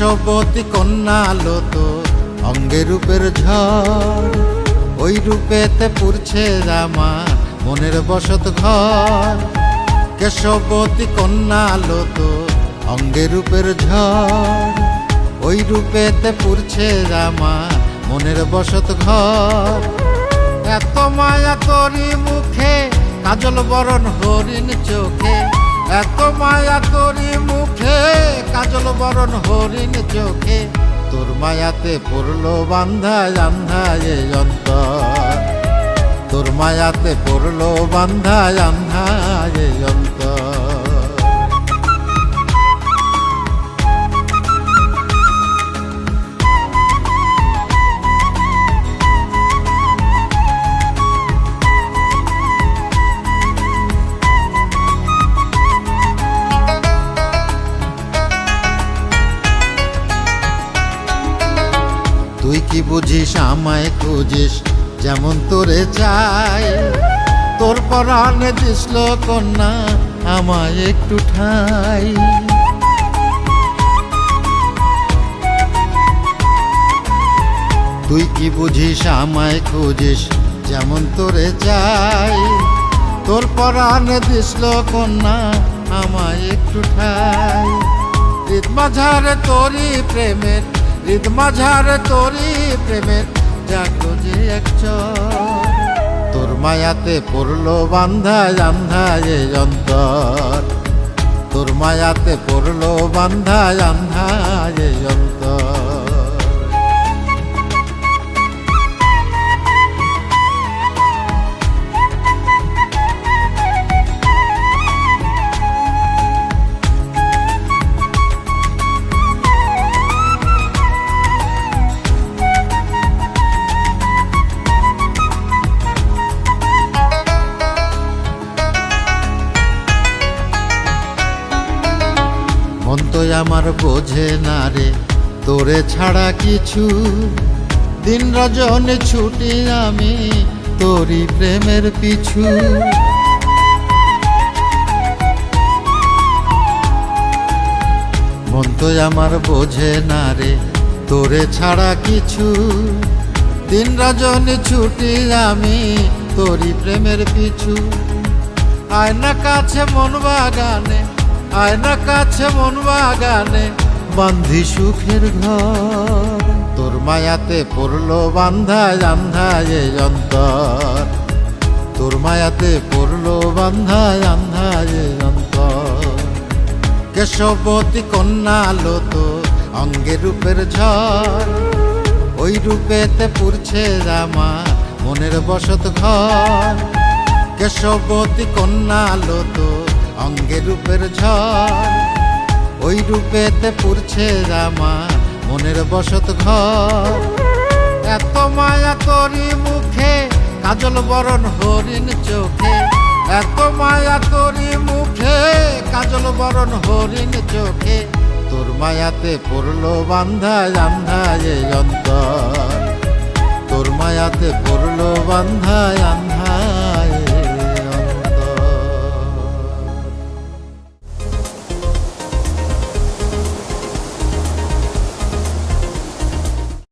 কেশবতী কন্যা আলো তো অঙ্গে রূপের ঝড়, ওই রূপেতে পুরছে রামা মনের বসত ঘর। কেশবতী কন্যা আলো তো অঙ্গে রূপের ঝড়, ওই রূপেতে পুরছে রামা মনের বসত ঘর। এত মায়া তোরি মুখে কাজল বরণ হরিণ চোখে, এত মায়া তোরি মুখে কাজল বরণ হরিণ চোখে। তোর মায়াতে পড়লো বান্ধায় আন্ধায় এই অন্তর, তোর মায়াতে পড়লো বান্ধায় আন্ধায় এই অন্তর। তুই কি বুঝিস আমায় খুঁজিস যেমন তোরে চাই, তোর পরাণে দিসল কন্যা আমায় একটু ঠাই। তুই কি বুঝিস আমায় খুঁজিস যেমন তোরে চাই, তোর পরাণে দিসল কন্যা আমায় একটু ঠাই। হৃদ মাঝারে তোরি প্রেমের, হৃদ মাঝারে তোরি প্রেমের জাগো যে এক চর। তোর মায়াতে পড়লো বান্ধায় আন্ধায় এই অন্তর, তোর মায়াতে পড়লো বান্ধায় আন্ধায় এই অন্তর। মন তো আমার বোঝে না রে তোরে ছাড়া কিছু, দিন রজনী ছুটি আমি তোরি প্রেমের পিছু। মন তো আমার বোঝে না রে তোরে ছাড়া কিছু, দিন রজনী ছুটি আমি তোরি প্রেমের পিছু। আয়না কাছে মন বাগানে, আয়না কাছে মন বাগানে বান্ধি সুখের ঘর। তোর মায়াতে পড়লো বান্ধায় আন্ধায় এই অন্তর, তোর মায়াতে পড়লো বান্ধায় আন্ধায় এই অন্তর। কেশবতী কন্যা আলো তো অঙ্গে রূপের ঝড়, ওই রূপেতে পুরছে রামা মনের বসত ঘর। কেশবতী কন্যা আলো তো অঙ্গে রূপের ঝড়, ওই রূপেতে পুরছে রামা মনের বসত ঘর। এত মায়া তোরি মুখে কাজল বরণ হরিণ চোখে, এত মায়া তোরি মুখে কাজল বরণ হরিণ চোখে। তোর মায়াতে পড়লো বান্ধায় আন্ধায় এই অন্তর, তোর মায়াতে পড়লো বান্ধায় আন্ধায়।